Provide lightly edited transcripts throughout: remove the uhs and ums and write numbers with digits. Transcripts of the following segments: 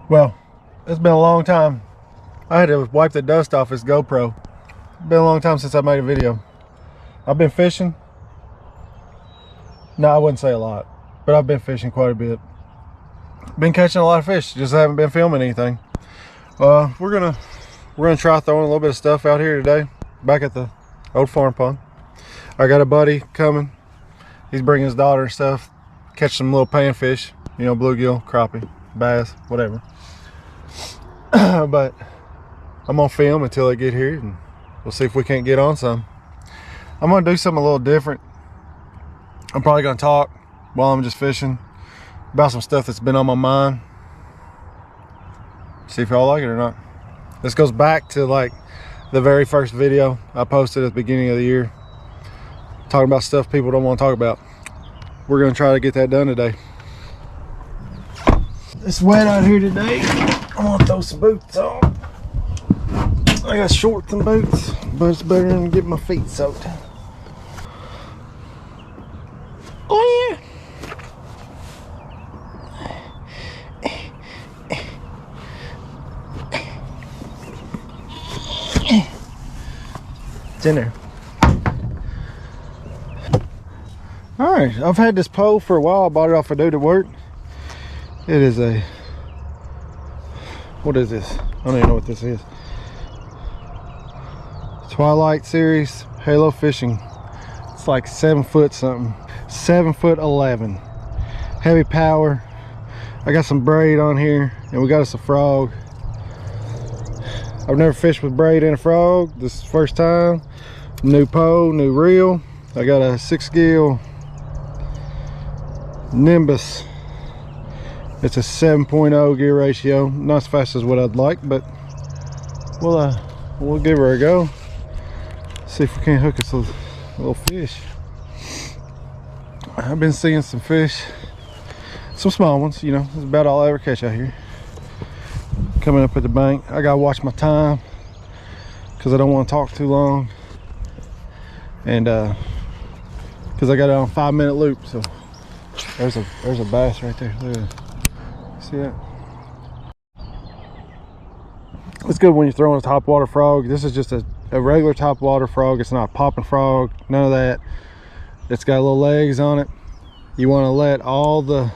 Well, it's been a long time. I had to wipe the dust off this GoPro. It's been a long time since I made a video. I've been fishing. No, I wouldn't say a lot, but I've been fishing quite a bit. Been catching a lot of fish, just haven't been filming anything. We're gonna try throwing a little bit of stuff out here today, back at the old farm pond. I got a buddy coming. He's bringing his daughter and stuff. Catch some little panfish, you know, bluegill, crappie, bass, whatever. But I'm gonna film until they get here, and we'll see if we can't get on some. I'm gonna do something a little different. I'm probably gonna talk while I'm just fishing about some stuff that's been on my mind. See if y'all like it or not. This goes back to like the very first video I posted at the beginning of the year, talking about stuff people don't want to talk about. We're gonna try to get that done today. It's wet out here today. I'm gonna throw some boots on. I got shorts and boots, but it's better than getting my feet soaked. Oh yeah. It's in there. All right, I've had this pole for a while. I bought it off a dude at work. It is a, what is this? I don't even know what this is. Twilight Series Halo Fishing. It's like 7 foot something. 7'11". Heavy power. I got some braid on here, and we got us a frog. I've never fished with braid and a frog. This is the first time. New pole, new reel. I got a 6 gill Nimbus. It's a 7.0 gear ratio. Not as fast as what I'd like, but we'll give her a go. See if we can't hook us a little fish. I've been seeing some fish, some small ones, you know. That's about all I ever catch out here. Coming up at the bank. I gotta watch my time because I don't want to talk too long, and because I got it on 5-minute loop. So there's a bass right there. Look at that. See that? It's good when you're throwing a topwater frog. This is just a regular topwater frog. It's not a popping frog, none of that. It's got little legs on it. You want to let all the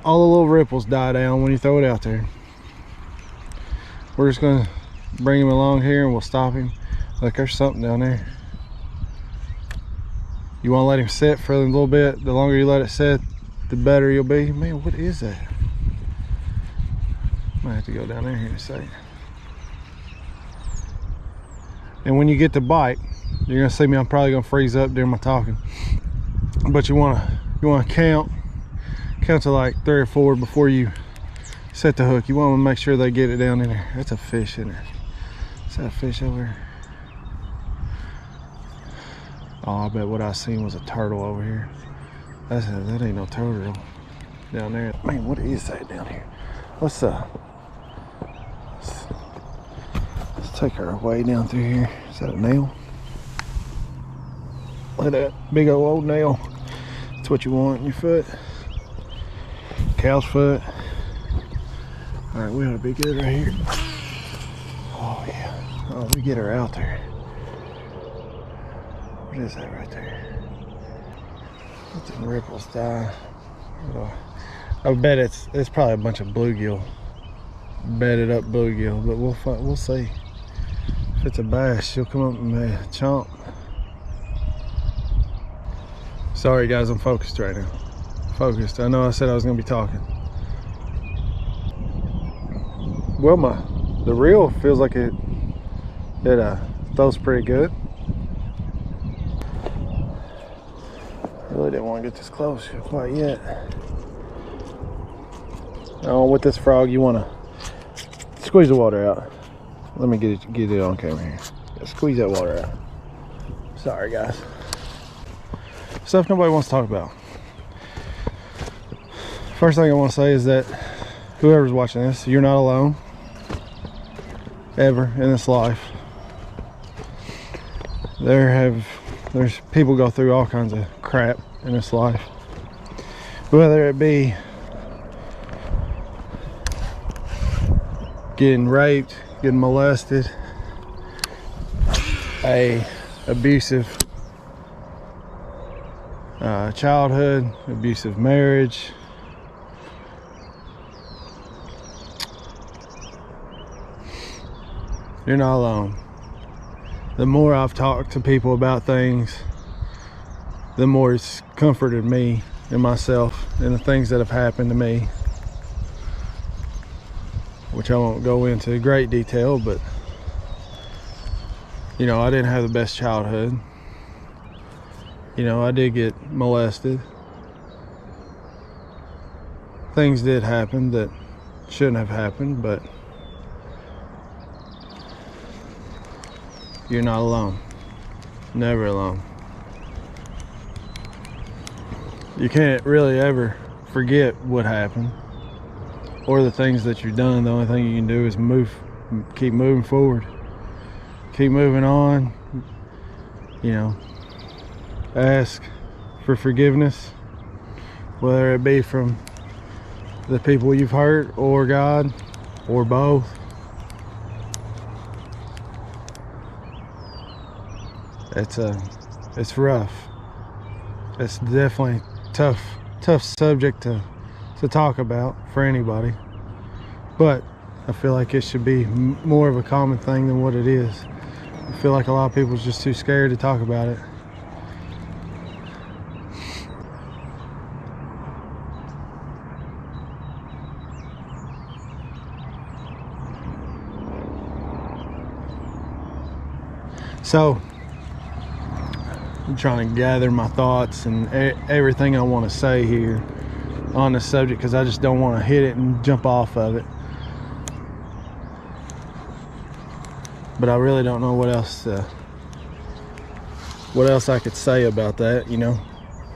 little ripples die down when you throw it out there. We're just going to bring him along here and we'll stop him. Look, there's something down there. You want to let him sit for a little bit. The longer you let it sit, the better you'll be. Man, what is that? Might have to go down there here in a second. And when you get to bite, you're gonna see me. I'm probably gonna freeze up during my talking. But you wanna count to like 3 or 4 before you set the hook. You want to make sure they get it down in there. That's a fish in there. Is that a fish over there? Oh, I bet what I seen was a turtle over here. That ain't no turtle down there. Man, what is that down here? Let's take her way down through here. Is that a nail? Look at that big old nail. That's what you want in your foot. Cow's foot. All right, we ought to be good right here. Oh yeah. Oh, we get her out there. What is that right there? Let them ripples die. Oh, I bet it's probably a bunch of bluegill, bedded up bluegill, but we'll see. If it's a bass, she'll come up and chomp. Sorry guys, I'm focused right now. Focused. I know I said I was gonna be talking. Well, the reel feels like it throws pretty good. Really didn't want to get this close quite yet. Oh, with this frog, you want to squeeze the water out. Let me get it on camera here. Yeah, squeeze that water out. Sorry guys. Stuff nobody wants to talk about. First thing I want to say is that whoever's watching this, you're not alone. Ever in this life. There's people go through all kinds of crap in this life. Whether it be getting raped, getting molested, a abusive childhood, abusive marriage. You're not alone. The more I've talked to people about things, the more it's comforted me and myself and the things that have happened to me, which I won't go into great detail, but you know, I didn't have the best childhood. You know, I did get molested. Things did happen that shouldn't have happened, but you're not alone. Never alone. You can't really ever forget what happened or the things that you've done. The only thing you can do is keep moving forward, keep moving on. You know, ask for forgiveness, whether it be from the people you've hurt or God or both. It's rough. It's definitely tough subject to talk about for anybody, but I feel like it should be more of a common thing than what it is. I feel like a lot of people are just too scared to talk about it. So I'm trying to gather my thoughts and everything I want to say here on this subject, because I just don't want to hit it and jump off of it. But I really don't know what else I could say about that. You know,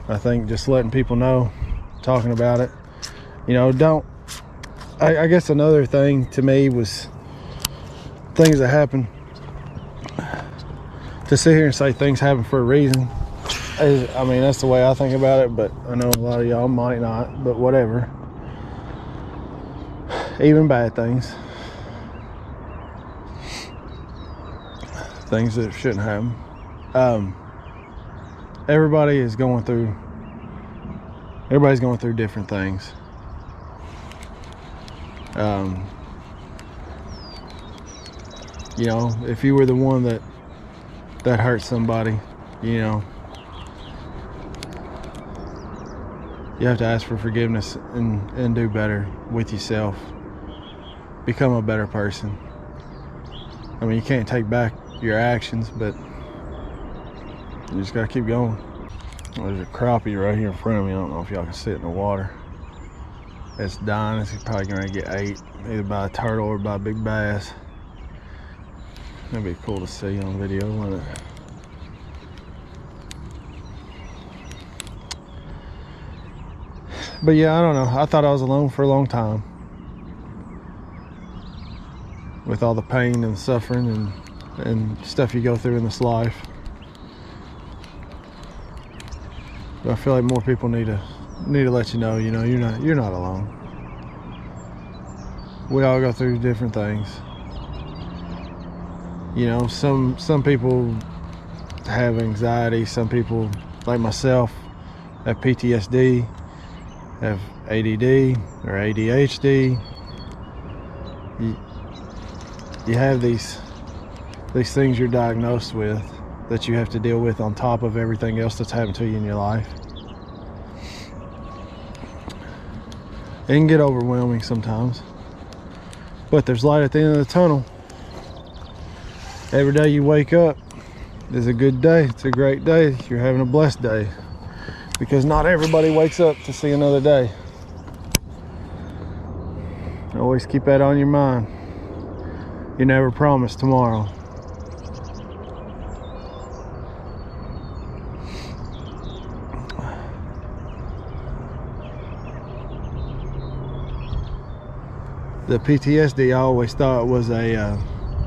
I think just letting people know, talking about it. You know, I guess another thing to me was things that happen. To sit here and say things happen for a reason, I mean, that's the way I think about it, but I know a lot of y'all might not, but whatever. Even bad things. Things that shouldn't happen. Everybody's going through different things. You know, if you were the one that hurt somebody, you know, you have to ask for forgiveness and do better with yourself. Become a better person. I mean, you can't take back your actions, but you just gotta keep going. Well, there's a crappie right here in front of me. I don't know if y'all can see it in the water. It's dying. It's probably gonna get ate either by a turtle or by a big bass. That'd be cool to see on video, wouldn't it? But yeah, I don't know. I thought I was alone for a long time. With all the pain and suffering and stuff you go through in this life. But I feel like more people need to let you know, you're not alone. We all go through different things. You know, some people have anxiety. Some people, like myself, have PTSD, have ADD or ADHD. You have these things you're diagnosed with that you have to deal with on top of everything else that's happened to you in your life. It can get overwhelming sometimes, but there's light at the end of the tunnel. Every day you wake up is a good day. It's a great day. You're having a blessed day, because not everybody wakes up to see another day. Always keep that on your mind. You never promise tomorrow. The PTSD I always thought was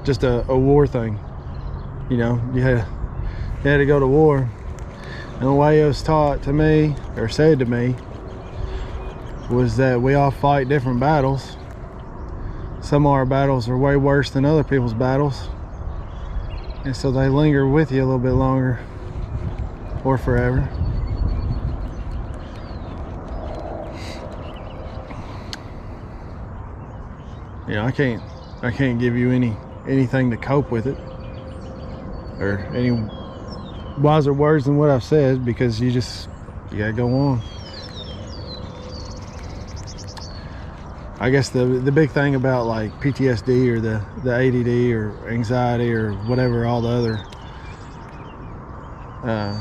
just a war thing. You know, you had to go to war. And the way it was taught to me, or said to me, was that we all fight different battles. some of our battles are way worse than other people's battles, and so they linger with you a little bit longer or forever. You know, I can't give you anything to cope with it, or any wiser words than what I've said, because you gotta go on. I guess the big thing about like PTSD or the ADD or anxiety or whatever all the other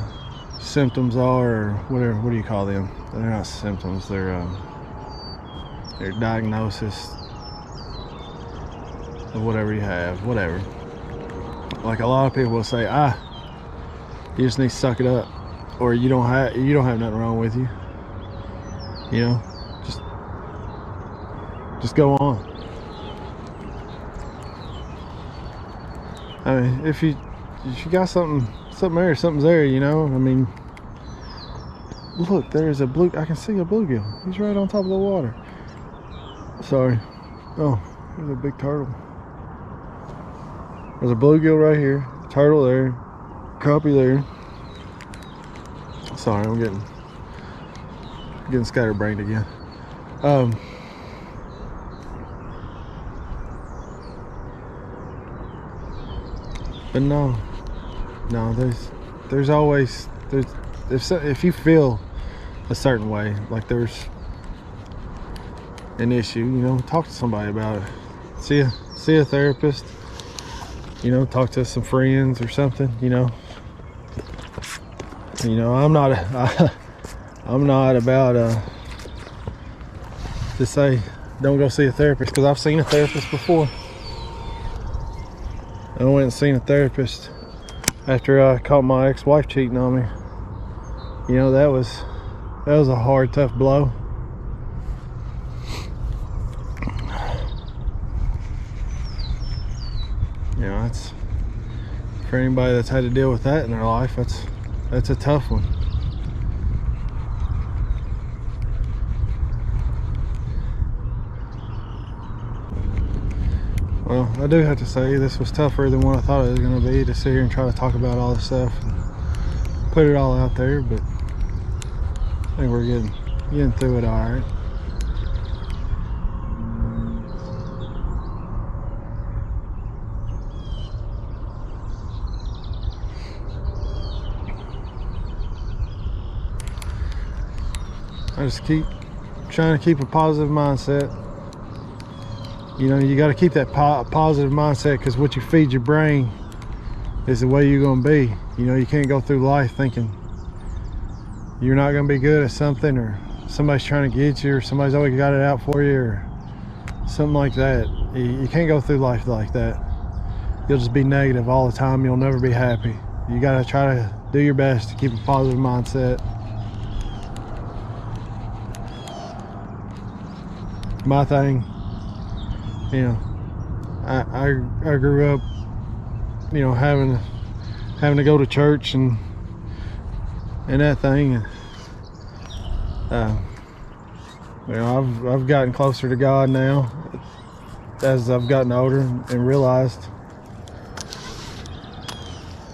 symptoms are, or whatever, what do you call them? They're not symptoms, they're diagnosis of whatever you have, whatever. Like a lot of people will say, you just need to suck it up, or you don't have nothing wrong with you. You know, just go on. I mean, if you got something there, something's there, you know. I mean, look, there's a I can see a bluegill. He's right on top of the water. Sorry. Oh, there's a big turtle. There's a bluegill right here, turtle there, crappie there. Sorry, I'm getting scatterbrained again. But no, there's always if you feel a certain way, like there's an issue, you know, talk to somebody about it. See a therapist. You know, talk to some friends or something. You know, I'm not about to say don't go see a therapist, because I've seen a therapist before. I went and seen a therapist after I caught my ex-wife cheating on me. You know, that was a hard, tough blow. You know, it's for anybody that's had to deal with that in their life, that's a tough one. Well, I do have to say this was tougher than what I thought it was going to be, to sit here and try to talk about all this stuff and put it all out there, but I think we're getting through it all right. I just keep trying to keep a positive mindset. You know, you got to keep that positive mindset, because what you feed your brain is the way you're going to be. You know, you can't go through life thinking you're not going to be good at something, or somebody's trying to get you, or somebody's always got it out for you, or something like that. You can't go through life like that. You'll just be negative all the time. You'll never be happy. You got to try to do your best to keep a positive mindset. My thing, you know, I grew up, you know, having to go to church and that thing. You know, I've gotten closer to God now as I've gotten older, and realized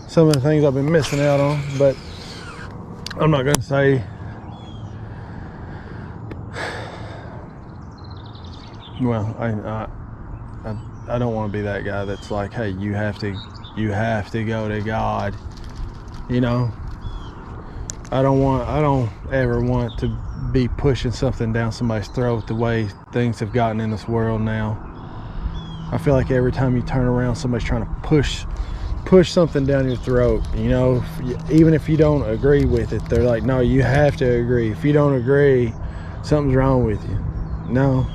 some of the things I've been missing out on. But I'm not going to say, well, I don't want to be that guy that's like, hey, you have to go to God. You know, I don't ever want to be pushing something down somebody's throat the way things have gotten in this world now. I feel like every time you turn around, somebody's trying to push something down your throat. You know, even if you don't agree with it, they're like, no, you have to agree. If you don't agree, something's wrong with you. No,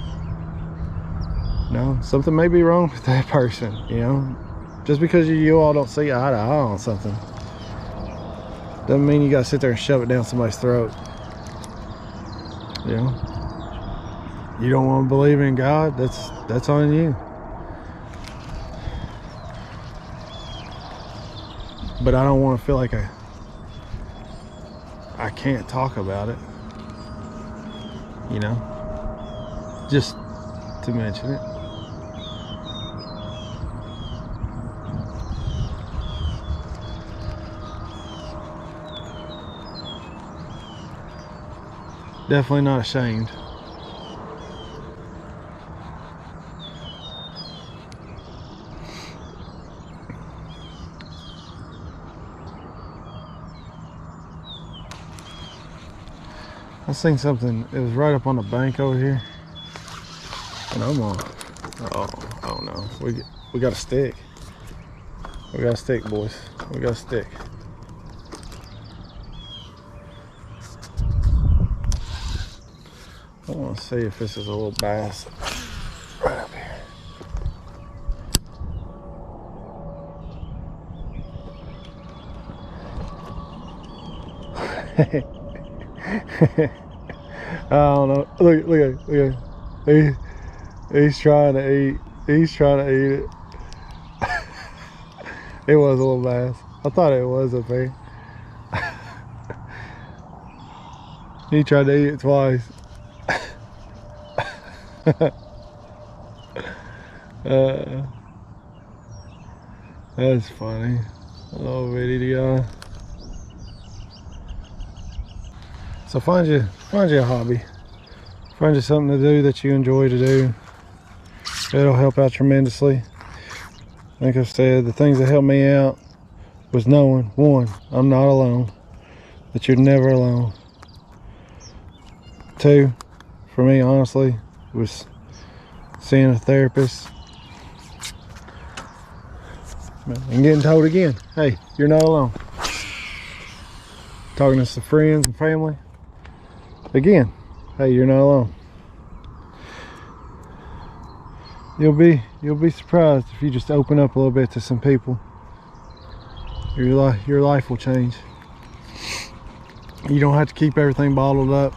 something may be wrong with that person. You know, just because you all don't see eye to eye on something doesn't mean you gotta sit there and shove it down somebody's throat. You know, you don't want to believe in God, that's on you. But I don't want to feel like I can't talk about it, you know, just to mention it. Definitely not ashamed. I seen something, it was right up on the bank over here. And I'm on, oh no, we got a stick. We got a stick, boys. We got a stick. I want to see if this is a little bass right up here. I don't know. Look at he's trying to eat. He's trying to eat it. It was a little bass. I thought it was up there. He tried to eat it twice. That's funny. A little bitty guy. So find you a hobby. Find you something to do that you enjoy to do. It'll help out tremendously. Like I've said, the things that helped me out was knowing, one, I'm not alone, that you're never alone. Two, for me, honestly, was seeing a therapist and getting told again, hey, you're not alone. Talking to some friends and family, again, hey, you're not alone. You'll be surprised if you just open up a little bit to some people. Your life will change. You don't have to keep everything bottled up.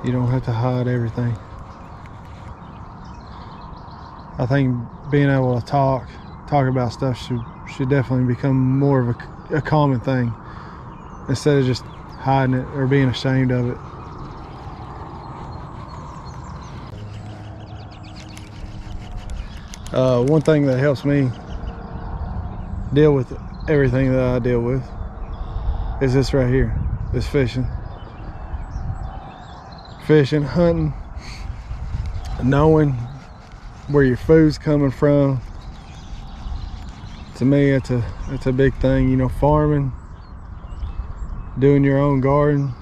You don't have to hide everything. I think being able to talk about stuff should definitely become more of a common thing, instead of just hiding it or being ashamed of it. One thing that helps me deal with everything that I deal with is this right here, this fishing, hunting, knowing where your food's coming from. To me, it's a big thing, you know, farming, doing your own garden.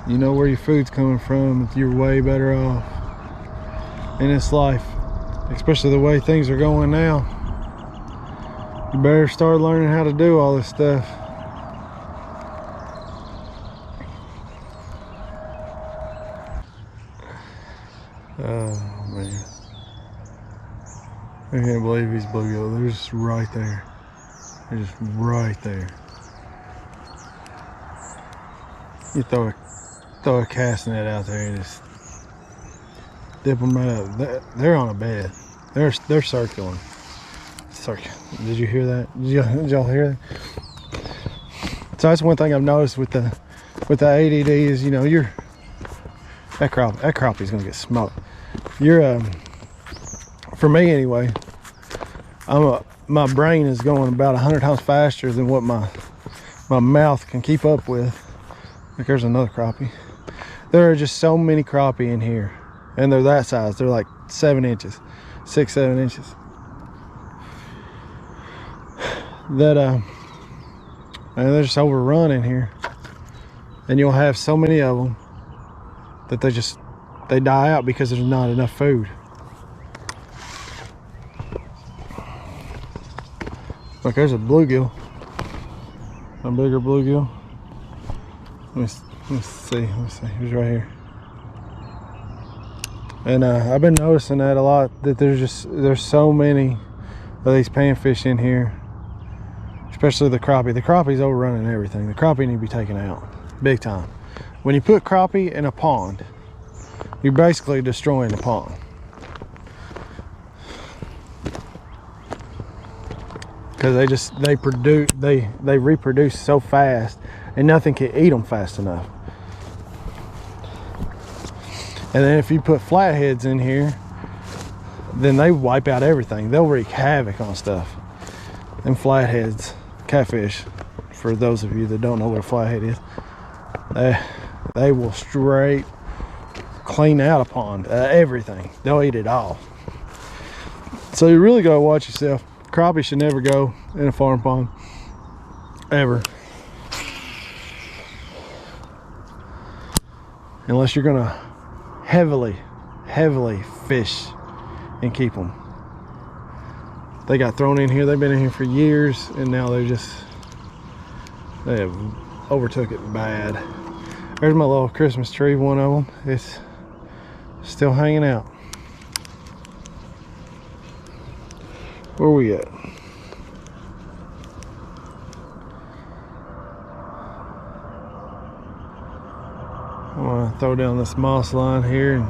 You know where your food's coming from, you're way better off in this life, especially the way things are going now. You better start learning how to do all this stuff. Oh man, I can't believe these bluegill. They're just right there. They're just right there. You throw a cast net out there and just dip them right up. They're on a bed. They're circling. Did you hear that? Did y'all hear that? So that's one thing I've noticed with the ADD is, you know, that crappie's gonna get smoked. For me anyway, my brain is going about 100 times faster than what my mouth can keep up with. Like, there's another crappie. There are just so many crappie in here, and they're that size. They're like 7 inches, 6-7 inches. That and they're just overrun in here, and you'll have so many of them that they die out because there's not enough food. Like, there's a bluegill, a bigger bluegill. Let me see. He's right here. And I've been noticing that a lot, that there's so many of these panfish in here, especially the crappie. The crappie's overrunning everything. The crappie need to be taken out, big time. When you put crappie in a pond, you're basically destroying the pond. Because they reproduce so fast, and nothing can eat them fast enough. And then if you put flatheads in here, then they wipe out everything. They'll wreak havoc on stuff. Them flatheads, catfish, for those of you that don't know what a flathead is, they will straight clean out a pond, everything. They'll eat it all. So you really gotta watch yourself. Crappie should never go in a farm pond, ever. Unless you're gonna heavily fish and keep them. They got thrown in here. They've been in here for years, and now they have overtook it bad. There's my little Christmas tree, one of them. It's still hanging out. Where we at? I'm gonna throw down this moss line here and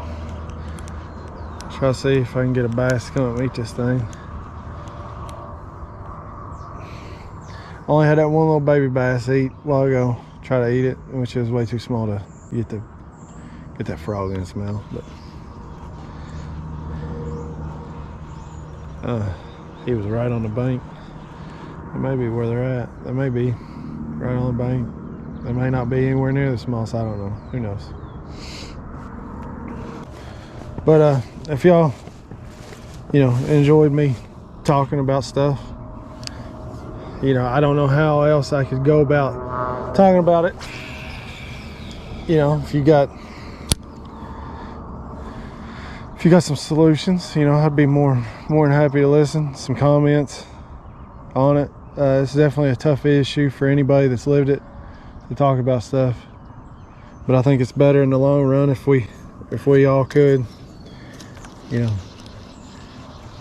try to see if I can get a bass to come and eat this thing. I only had that one little baby bass eat a while ago. Try to eat it, which is way too small to get that frog in its mouth. But he was right on the bank. That may be where they're at. They may be right on the bank. They may not be anywhere near the moss. I don't know. Who knows? But if y'all, enjoyed me talking about stuff, I don't know how else I could go about talking about it. If you got some solutions, I'd be more than happy to listen. Some comments on it. It's definitely a tough issue for anybody that's lived it to talk about stuff. But I think it's better in the long run if we all could.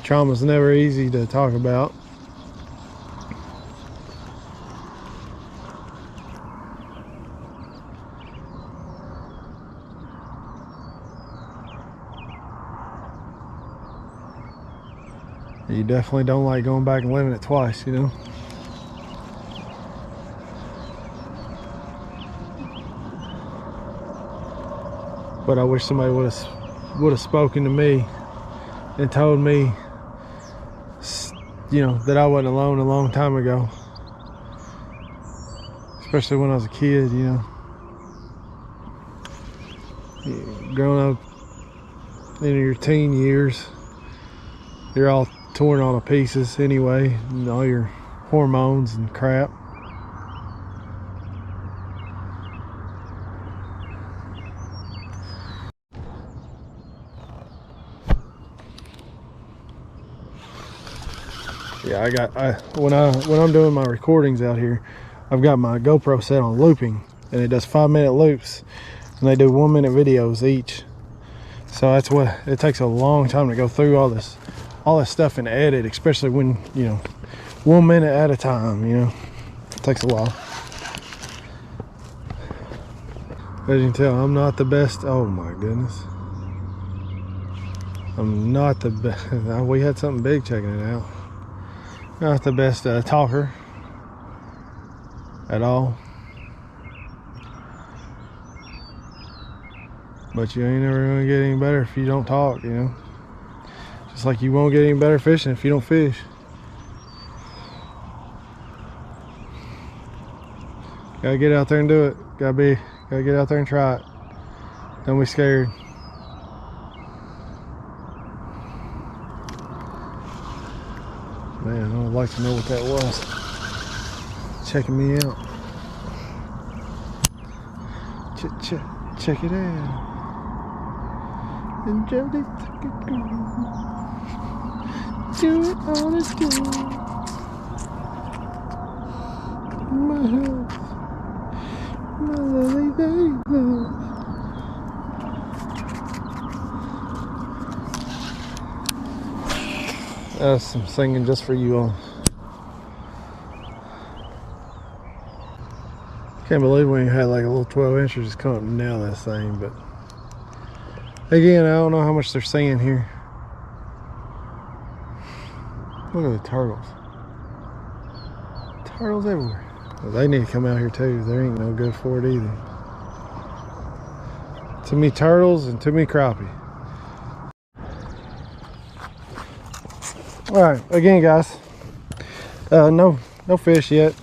Trauma's never easy to talk about. You definitely don't like going back and living it twice, But I wish somebody would have spoken to me and told me, that I wasn't alone a long time ago. Especially when I was a kid, Growing up in your teen years, you're all torn all to pieces anyway, and all your hormones and crap. Yeah, when I'm doing my recordings out here, I've got my GoPro set on looping, and it does 5-minute loops, and they do 1-minute videos each. So that's what it takes, a long time to go through all this stuff and edit, especially when 1 minute at a time. It takes a while. As you can tell, I'm not the best. Oh my goodness, I'm not the best. We had something big checking it out. Not the best talker at all, but you ain't never gonna get any better if you don't talk. Just like you won't get any better fishing if you don't fish. Gotta get out there and do it. Gotta get out there and try it. Don't be scared. Man, I would like to know what that was. Checking me out. Check it out. And Jody took it do it all again. My house, my lovely baby. That's some singing just for you all. Can't believe we had like a little 12 incher just come up and nail this thing, but again, I don't know how much they're saying here. Look at the turtles. Turtles everywhere. Well, they need to come out here too. They ain't no good for it either. Too many turtles and too many crappie. All right, again, guys. No fish yet.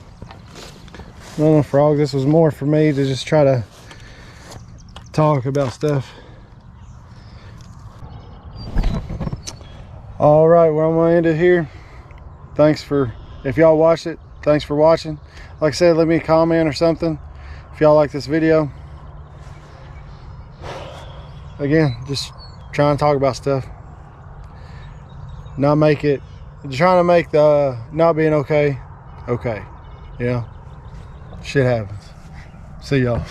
No frog. This was more for me to just try to talk about stuff. All right, well, I'm gonna end it here. Thanks for, if y'all watched it, thanks for watching. Like I said, leave me a comment or something if y'all like this video. Again, just trying to talk about stuff. Not make it, trying to make the not being okay, okay. You know, shit happens. See y'all.